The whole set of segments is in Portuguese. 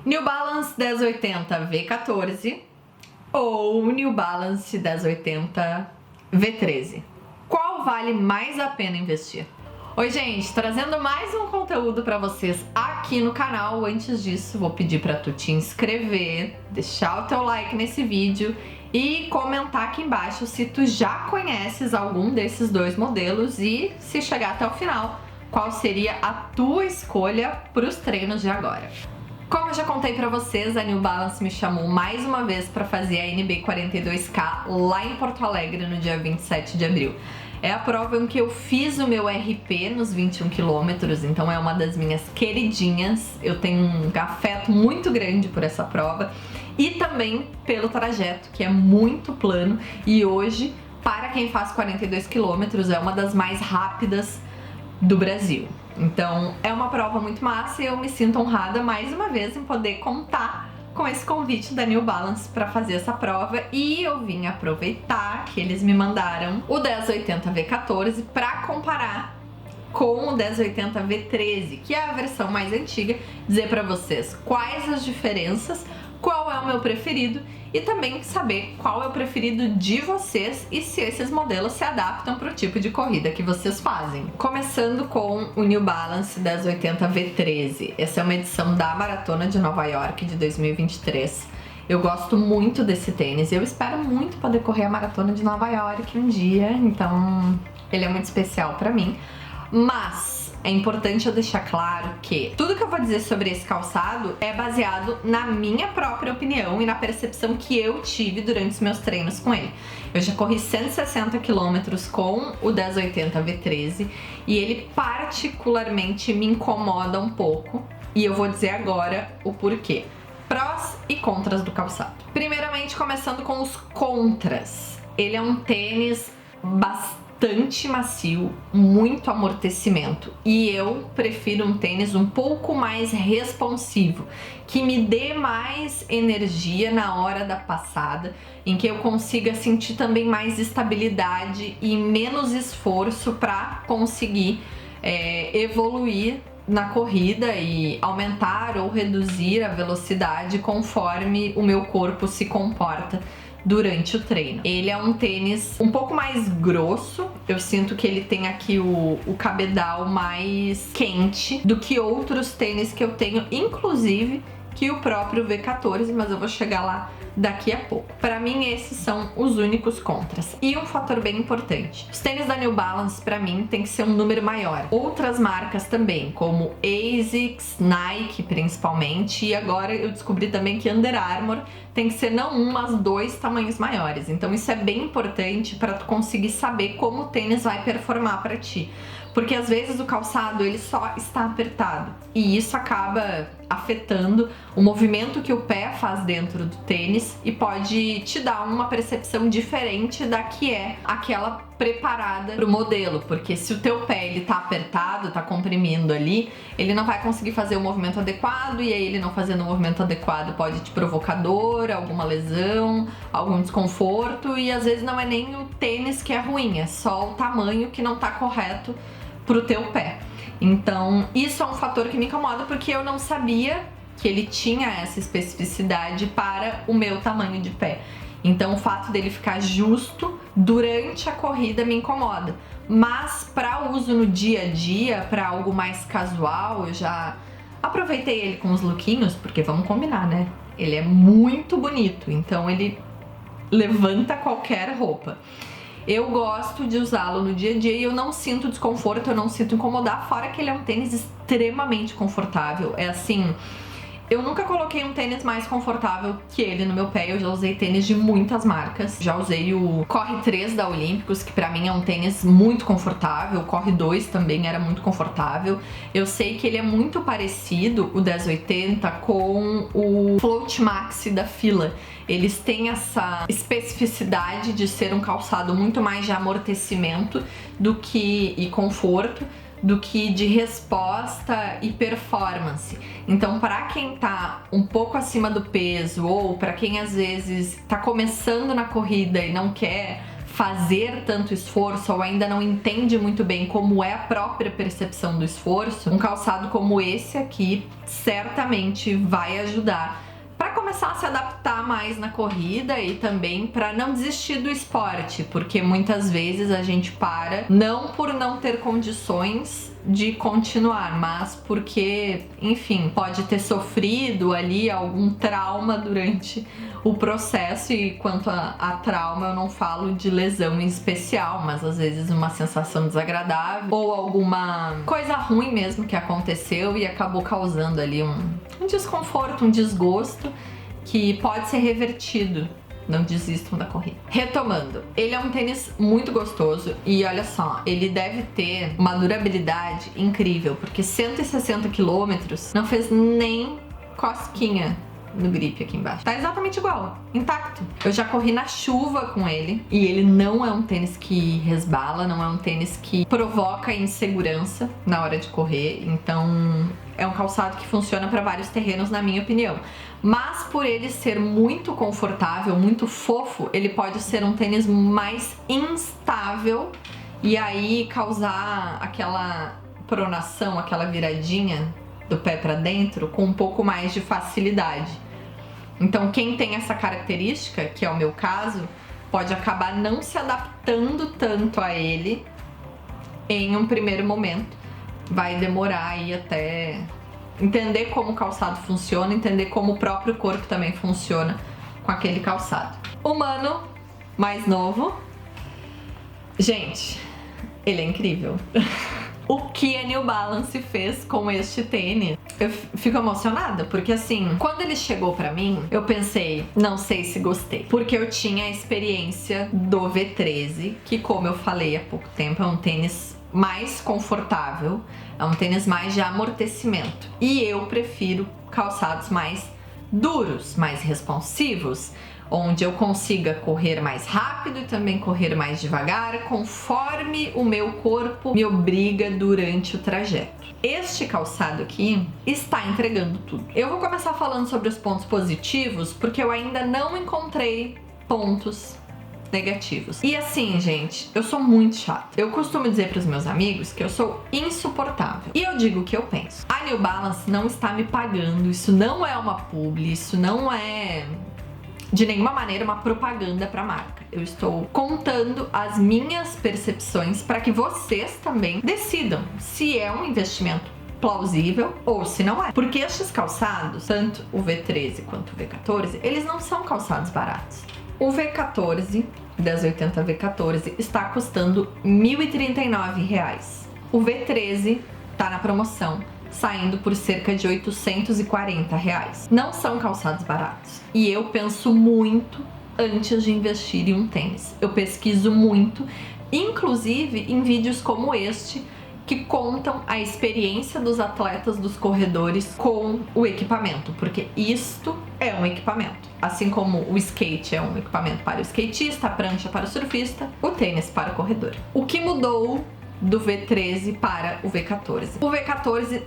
New Balance 1080 V14 ou New Balance 1080 V13? Qual vale mais a pena investir? Oi gente, trazendo mais um conteúdo para vocês aqui no canal. Antes disso, vou pedir para tu te inscrever, deixar o teu like nesse vídeo e comentar aqui embaixo se tu já conheces algum desses dois modelos e, se chegar até o final, qual seria a tua escolha para os treinos de agora. Como eu já contei pra vocês, a New Balance me chamou mais uma vez para fazer a NB42K lá em Porto Alegre no dia 27 de abril. É a prova em que eu fiz o meu RP nos 21 quilômetros, então é uma das minhas queridinhas. Eu tenho um afeto muito grande por essa prova e também pelo trajeto, que é muito plano, e hoje, para quem faz 42 quilômetros, é uma das mais rápidas do Brasil. Então é uma prova muito massa e eu me sinto honrada mais uma vez em poder contar com esse convite da New Balance para fazer essa prova, e eu vim aproveitar que eles me mandaram o 1080 V14 para comparar com o 1080 V13, que é a versão mais antiga, dizer para vocês quais as diferenças, qual é o meu preferido e também saber qual é o preferido de vocês e se esses modelos se adaptam para o tipo de corrida que vocês fazem. Começando com o New Balance 1080 V13. Essa é uma edição da Maratona de Nova York de 2023. Eu gosto muito desse tênis e eu espero muito poder correr a Maratona de Nova York um dia, então ele é muito especial para mim. Mas é importante eu deixar claro que tudo que eu vou dizer sobre esse calçado é baseado na minha própria opinião e na percepção que eu tive durante os meus treinos com ele. Eu já corri 160 km com o 1080 V13 e ele particularmente me incomoda um pouco, e eu vou dizer agora o porquê. Prós e contras do calçado. Primeiramente, começando com os contras. Ele é um tênis bastante macio, muito amortecimento, e eu prefiro um tênis um pouco mais responsivo, que me dê mais energia na hora da passada, em que eu consiga sentir também mais estabilidade e menos esforço para conseguir evoluir na corrida e aumentar ou reduzir a velocidade conforme o meu corpo se comporta durante o treino. Ele é um tênis um pouco mais grosso, eu sinto que ele tem aqui o cabedal mais quente do que outros tênis que eu tenho, inclusive que o próprio V14, mas eu vou chegar lá daqui a pouco. Para mim, esses são os únicos contras. E um fator bem importante: os tênis da New Balance, para mim, tem que ser um número maior. Outras marcas também, como ASICS, Nike principalmente, e agora eu descobri também que Under Armour tem que ser não um, mas 2 tamanhos maiores. Então isso é bem importante para tu conseguir saber como o tênis vai performar para ti. Porque às vezes o calçado ele só está apertado e isso acaba afetando o movimento que o pé faz dentro do tênis e pode te dar uma percepção diferente da que é aquela preparada para o modelo, porque se o teu pé ele tá apertado, tá comprimindo ali, ele não vai conseguir fazer o movimento adequado, e aí ele não fazendo o movimento adequado pode te provocar dor, alguma lesão, algum desconforto, e às vezes não é nem o tênis que é ruim, é só o tamanho que não tá correto pro teu pé. Então isso é um fator que me incomoda, porque eu não sabia que ele tinha essa especificidade para o meu tamanho de pé. Então o fato dele ficar justo durante a corrida me incomoda. Mas para uso no dia a dia, para algo mais casual, eu já aproveitei ele com os lookinhos, porque vamos combinar, né? Ele é muito bonito, então ele levanta qualquer roupa. Eu gosto de usá-lo no dia a dia e eu não sinto desconforto, eu não sinto incomodar, fora que ele é um tênis extremamente confortável. É assim, eu nunca coloquei um tênis mais confortável que ele no meu pé. Eu já usei tênis de muitas marcas. Já usei o Corre 3 da Olímpicos, que pra mim é um tênis muito confortável. O Corre 2 também era muito confortável. Eu sei que ele é muito parecido, o 1080, com o Float Maxi da Fila. Eles têm essa especificidade de ser um calçado muito mais de amortecimento e conforto do que de resposta e performance. Então, para quem tá um pouco acima do peso, ou para quem às vezes tá começando na corrida e não quer fazer tanto esforço ou ainda não entende muito bem como é a própria percepção do esforço, um calçado como esse aqui certamente vai ajudar para começar a se adaptar mais na corrida e também para não desistir do esporte, porque muitas vezes a gente para não por não ter condições de continuar, mas porque, enfim, pode ter sofrido ali algum trauma durante o processo. E quanto a trauma, eu não falo de lesão em especial, mas às vezes uma sensação desagradável ou alguma coisa ruim mesmo que aconteceu e acabou causando ali um desconforto, um desgosto que pode ser revertido. Não desistam da corrida. Retomando, ele é um tênis muito gostoso e olha só, ele deve ter uma durabilidade incrível, porque 160 quilômetros não fez nem cosquinha no grip aqui embaixo. Tá exatamente igual, intacto. Eu já corri na chuva com ele e ele não é um tênis que resbala, não é um tênis que provoca insegurança na hora de correr, então é um calçado que funciona para vários terrenos, na minha opinião. Mas por ele ser muito confortável, muito fofo, ele pode ser um tênis mais instável e aí causar aquela pronação, aquela viradinha do pé para dentro com um pouco mais de facilidade. Então quem tem essa característica, que é o meu caso, pode acabar não se adaptando tanto a ele em um primeiro momento. Vai demorar aí até entender como o calçado funciona, entender como o próprio corpo também funciona com aquele calçado. O Mano, mais novo, gente, ele é incrível. O que a New Balance fez com este tênis, eu fico emocionada, porque assim, quando ele chegou pra mim, eu pensei, não sei se gostei, porque eu tinha a experiência do V13, que, como eu falei há pouco tempo, é um tênis mais confortável, é um tênis mais de amortecimento, e eu prefiro calçados mais duros, mais responsivos, onde eu consiga correr mais rápido e também correr mais devagar, conforme o meu corpo me obriga durante o trajeto. Este calçado aqui está entregando tudo. Eu vou começar falando sobre os pontos positivos, porque eu ainda não encontrei pontos negativos. E assim, gente, eu sou muito chata. Eu costumo dizer para os meus amigos que eu sou insuportável. E eu digo o que eu penso. A New Balance não está me pagando, isso não é uma publi, isso não é de nenhuma maneira uma propaganda para a marca. Eu estou contando as minhas percepções para que vocês também decidam se é um investimento plausível ou se não é. Porque estes calçados, tanto o V13 quanto o V14, eles não são calçados baratos. O V14, 1080 V14, está custando R$ 1.039. O V13 tá na promoção, saindo por cerca de R$ 840. Não são calçados baratos. E eu penso muito antes de investir em um tênis. Eu pesquiso muito, inclusive em vídeos como este, que contam a experiência dos atletas, dos corredores com o equipamento, porque isto é um equipamento. Assim como o skate é um equipamento para o skatista, a prancha para o surfista, o tênis para o corredor. O que mudou do V13 para o V14? O V14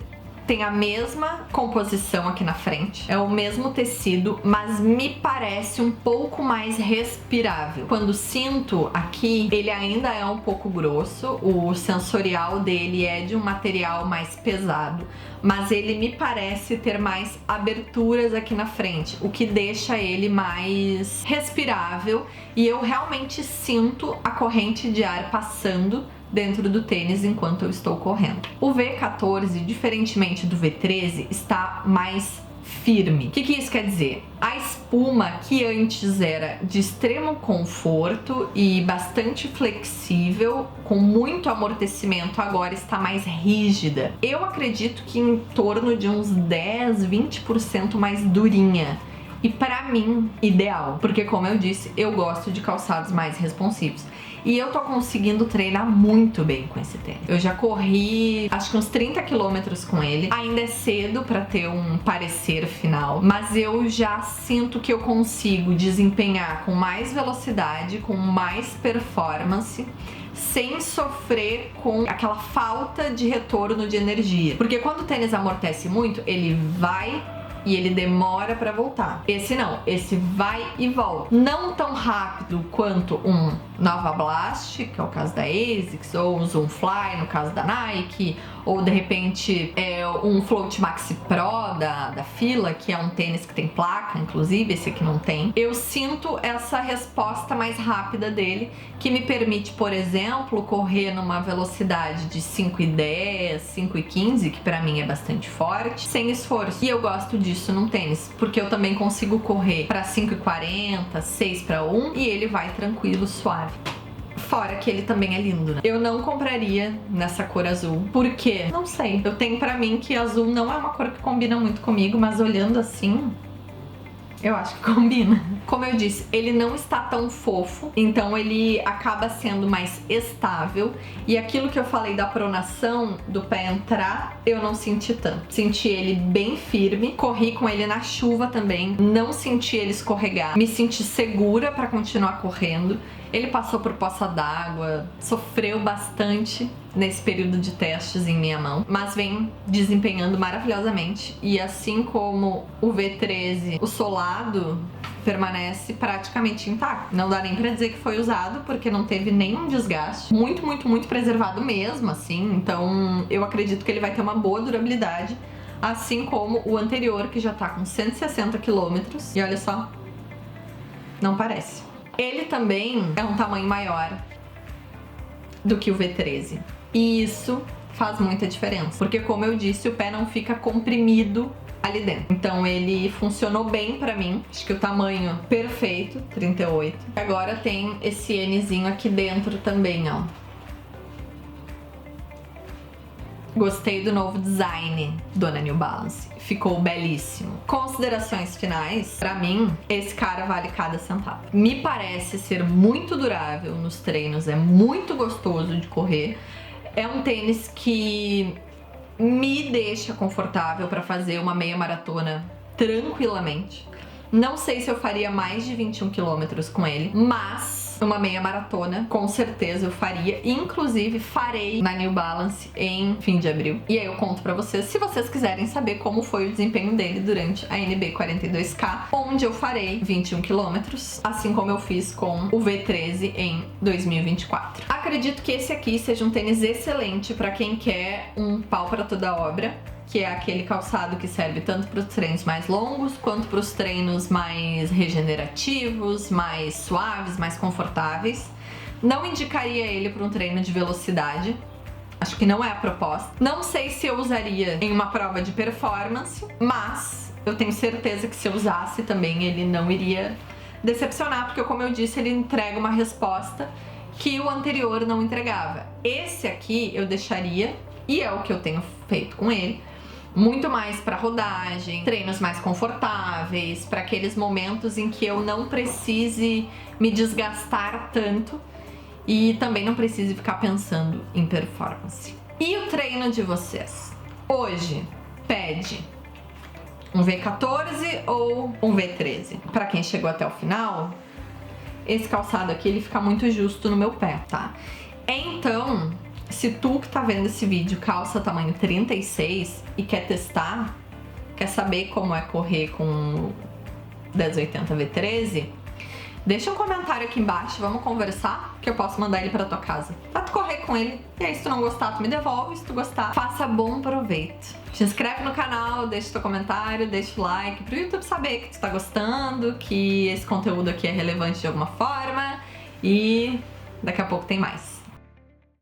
tem a mesma composição aqui na frente, é o mesmo tecido, mas me parece um pouco mais respirável. Quando sinto aqui, ele ainda é um pouco grosso, o sensorial dele é de um material mais pesado, mas ele me parece ter mais aberturas aqui na frente, o que deixa ele mais respirável e eu realmente sinto a corrente de ar passando dentro do tênis enquanto eu estou correndo. O V14, diferentemente do V13, está mais firme. O que isso quer dizer? A espuma, que antes era de extremo conforto e bastante flexível, com muito amortecimento, agora está mais rígida. Eu acredito que em torno de uns 10, 20% mais durinha. E pra mim, ideal, porque como eu disse, eu gosto de calçados mais responsivos. E eu tô conseguindo treinar muito bem com esse tênis. Eu já corri, acho que uns 30 quilômetros com ele. Ainda é cedo pra ter um parecer final, mas eu já sinto que eu consigo desempenhar com mais velocidade, com mais performance, sem sofrer com aquela falta de retorno de energia. Porque quando o tênis amortece muito, ele vai e ele demora pra voltar. Esse não, esse vai e volta. Não tão rápido quanto um Nova Blast, que é o caso da ASICS, ou um Zoom Fly, no caso da Nike, ou de repente um Float Maxi Pro da Fila, que é um tênis que tem placa, inclusive, esse aqui não tem. Eu sinto essa resposta mais rápida dele, que me permite, por exemplo, correr numa velocidade de 5,10, 5,15, que pra mim é bastante forte, sem esforço. E eu gosto disso num tênis, porque eu também consigo correr pra 5,40, 6 para 1, e ele vai tranquilo, suave. Fora que ele também é lindo, né? Eu não compraria nessa cor azul, porque, não sei, eu tenho pra mim que azul não é uma cor que combina muito comigo, mas olhando assim, eu acho que combina. Como eu disse, ele não está tão fofo, então ele acaba sendo mais estável. E aquilo que eu falei da pronação do pé entrar, eu não senti tanto. Senti ele bem firme, corri com ele na chuva também, não senti ele escorregar. Me senti segura para continuar correndo. Ele passou por poça d'água, sofreu bastante nesse período de testes em minha mão, mas vem desempenhando maravilhosamente. E assim como o V13, o solado permanece praticamente intacto. Não dá nem pra dizer que foi usado, porque não teve nenhum desgaste. Muito, muito, muito preservado mesmo, assim. Então eu acredito que ele vai ter uma boa durabilidade, assim como o anterior, que já tá com 160 km. E olha só, não parece. Ele também é um tamanho maior do que o V13. E isso faz muita diferença, porque, como eu disse, o pé não fica comprimido ali dentro. Então ele funcionou bem pra mim. Acho que o tamanho perfeito, 38. Agora tem esse Nzinho aqui dentro também, ó. Gostei do novo design Dona New Balance. Ficou belíssimo. Considerações finais. Pra mim, esse cara vale cada centavo. Me parece ser muito durável nos treinos. É muito gostoso de correr. É um tênis que me deixa confortável pra fazer uma meia maratona tranquilamente. Não sei se eu faria mais de 21 quilômetros com ele, mas uma meia maratona com certeza eu faria. Inclusive farei na New Balance em fim de abril. E aí eu conto pra vocês, se vocês quiserem saber como foi o desempenho dele durante a NB 42K, onde eu farei 21 quilômetros, assim como eu fiz com o V13 em 2024. Acredito que esse aqui seja um tênis excelente pra quem quer um pau pra toda obra, que é aquele calçado que serve tanto para os treinos mais longos quanto para os treinos mais regenerativos, mais suaves, mais confortáveis. Não indicaria ele para um treino de velocidade. Acho que não é a proposta. Não sei se eu usaria em uma prova de performance, mas eu tenho certeza que se eu usasse também ele não iria decepcionar, porque, como eu disse, ele entrega uma resposta que o anterior não entregava. Esse aqui eu deixaria, e é o que eu tenho feito com ele, muito mais para rodagem, treinos mais confortáveis, para aqueles momentos em que eu não precise me desgastar tanto e também não precise ficar pensando em performance. E o treino de vocês? Hoje pede um V14 ou um V13? Para quem chegou até o final, esse calçado aqui ele fica muito justo no meu pé, tá? Então, se tu que tá vendo esse vídeo calça tamanho 36 e quer testar, quer saber como é correr com o 1080 V13, deixa um comentário aqui embaixo, vamos conversar, que eu posso mandar ele pra tua casa pra tu correr com ele. E aí, se tu não gostar, tu me devolve. Se tu gostar, faça bom proveito. Te inscreve no canal, deixa teu comentário, deixa o like pro YouTube saber que tu tá gostando, que esse conteúdo aqui é relevante de alguma forma. E daqui a pouco tem mais.